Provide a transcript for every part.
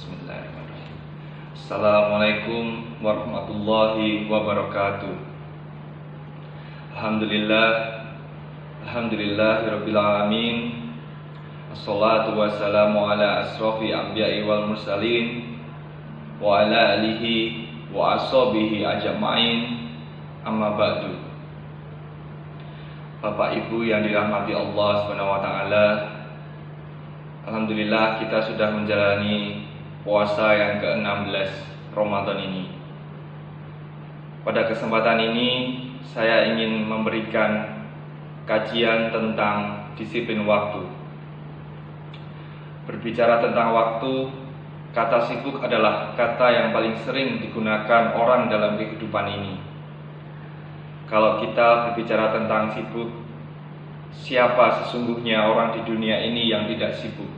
Bismillahirrahmanirrahim. Assalamualaikum warahmatullahi wabarakatuh. Alhamdulillahirabbil alamin. Assalatu wassalamu ala asrofi anbiya'i wal mursalin wa ala alihi wa ashabihi ajma'in. Amma ba'du. Bapak Ibu yang dirahmati Allah Subhanahu wa taala, alhamdulillah kita sudah menjalani puasa yang ke-16 Ramadan ini. Pada kesempatan ini saya ingin memberikan kajian tentang disiplin waktu. Berbicara tentang waktu, kata sibuk adalah kata yang paling sering digunakan orang dalam kehidupan ini. Kalau kita berbicara tentang sibuk, siapa sesungguhnya orang di dunia ini yang tidak sibuk?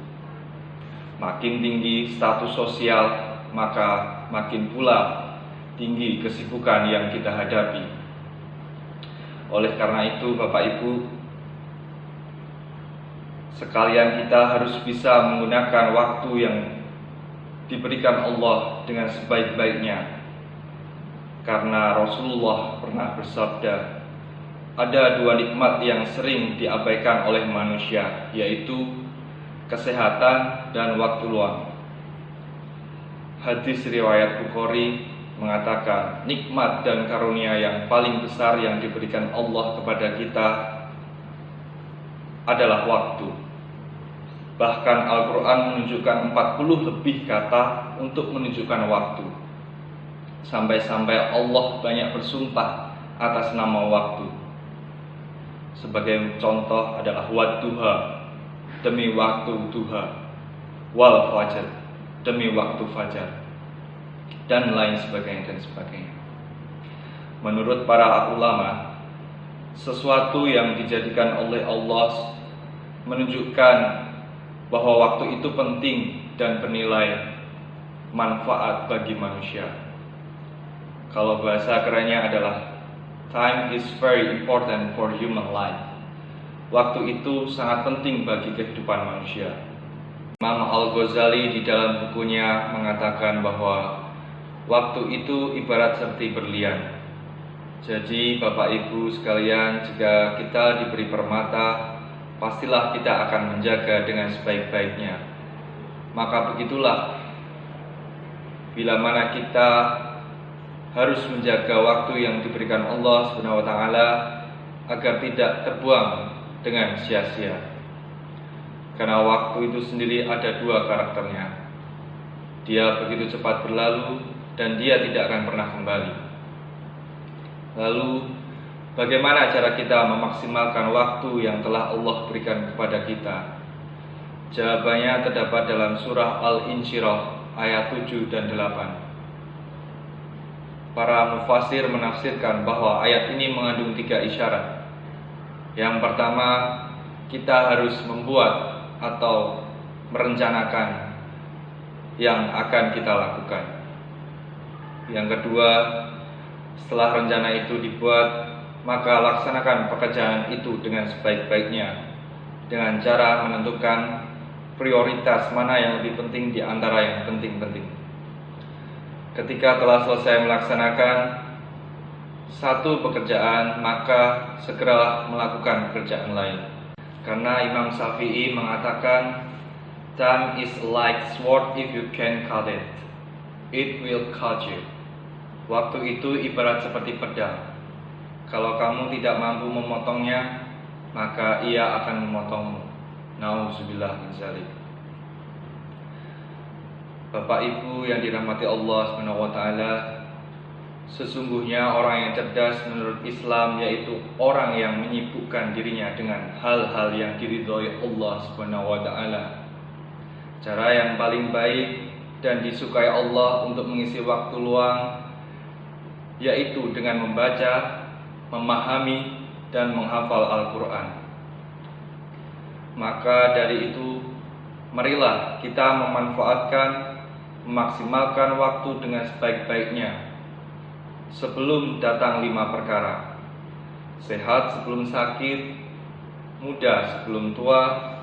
Makin tinggi status sosial, maka makin pula tinggi kesibukan yang kita hadapi. Oleh karena itu, Bapak Ibu, sekalian kita harus bisa menggunakan waktu yang diberikan Allah dengan sebaik-baiknya. Karena Rasulullah pernah bersabda, ada dua nikmat yang sering diabaikan oleh manusia, yaitu kesehatan dan waktu luang. Hadis riwayat Bukhari mengatakan, nikmat dan karunia yang paling besar yang diberikan Allah kepada kita adalah waktu. Bahkan Al-Quran menunjukkan 40 lebih kata untuk menunjukkan waktu. Sampai-sampai Allah banyak bersumpah atas nama waktu. Sebagai contoh adalah wadduha, demi waktu duha, wal fajar, demi waktu fajar, dan lain sebagainya. Menurut para ulama, sesuatu yang dijadikan oleh Allah menunjukkan bahwa waktu itu penting dan bernilai manfaat bagi manusia. Kalau bahasa kerennya adalah time is very important for human life. Waktu itu sangat penting bagi kehidupan manusia. Imam Al-Ghazali di dalam bukunya mengatakan bahwa waktu itu ibarat seperti berlian. Jadi Bapak Ibu sekalian, jika kita diberi permata, pastilah kita akan menjaga dengan sebaik-baiknya. Maka begitulah, bila mana kita harus menjaga waktu yang diberikan Allah Subhanahu wa taala agar tidak terbuang dengan sia-sia. Karena waktu itu sendiri ada dua karakternya. Dia begitu cepat berlalu dan dia tidak akan pernah kembali. Lalu, bagaimana cara kita memaksimalkan waktu yang telah Allah berikan kepada kita? Jawabannya terdapat dalam surah Al-Insyirah ayat 7 dan 8. Para mufasir menafsirkan bahwa ayat ini mengandung 3 isyarat. Yang pertama, kita harus membuat atau merencanakan yang akan kita lakukan. Yang kedua, setelah rencana itu dibuat, maka laksanakan pekerjaan itu dengan sebaik-baiknya dengan cara menentukan prioritas mana yang lebih penting di antara yang penting-penting. Ketika telah selesai melaksanakan satu pekerjaan, maka segera melakukan pekerjaan lain. Karena Imam Syafi'i mengatakan, time is like sword, if you can cut it, it will cut you. Waktu itu ibarat seperti pedang. Kalau kamu tidak mampu memotongnya, maka ia akan memotongmu. Nauzubillah min dzalik. Bapak Ibu yang dirahmati Allah Subhanahu wa taala, sesungguhnya orang yang cerdas menurut Islam yaitu orang yang menyibukkan dirinya dengan hal-hal yang diridhoi Allah Subhanahu wa taala. Cara yang paling baik dan disukai Allah untuk mengisi waktu luang yaitu dengan membaca, memahami dan menghafal Al-Qur'an. Maka dari itu, marilah kita memaksimalkan waktu dengan sebaik-baiknya. Sebelum datang 5 perkara: sehat sebelum sakit, muda sebelum tua,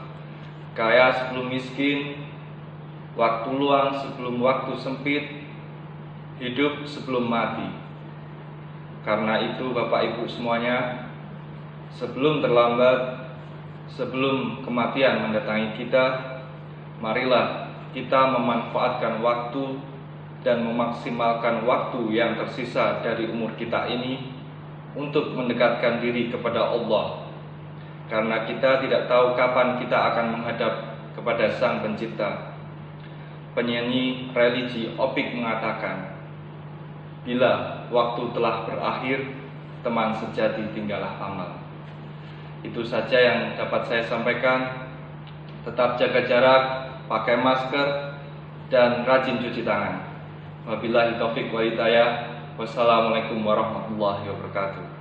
kaya sebelum miskin, waktu luang sebelum waktu sempit, hidup sebelum mati. Karena itu Bapak Ibu semuanya, sebelum terlambat, sebelum kematian mendatangi kita, marilah kita memanfaatkan waktu dan memaksimalkan waktu yang tersisa dari umur kita ini untuk mendekatkan diri kepada Allah. Karena kita tidak tahu kapan kita akan menghadap kepada Sang Pencipta. Penyanyi religi Opik mengatakan, bila waktu telah berakhir, teman sejati tinggallah amal. Itu saja yang dapat saya sampaikan. Tetap jaga jarak, pakai masker, dan rajin cuci tangan. Wabillahi taufik wal hidayah. Wassalamualaikum warahmatullahi wabarakatuh.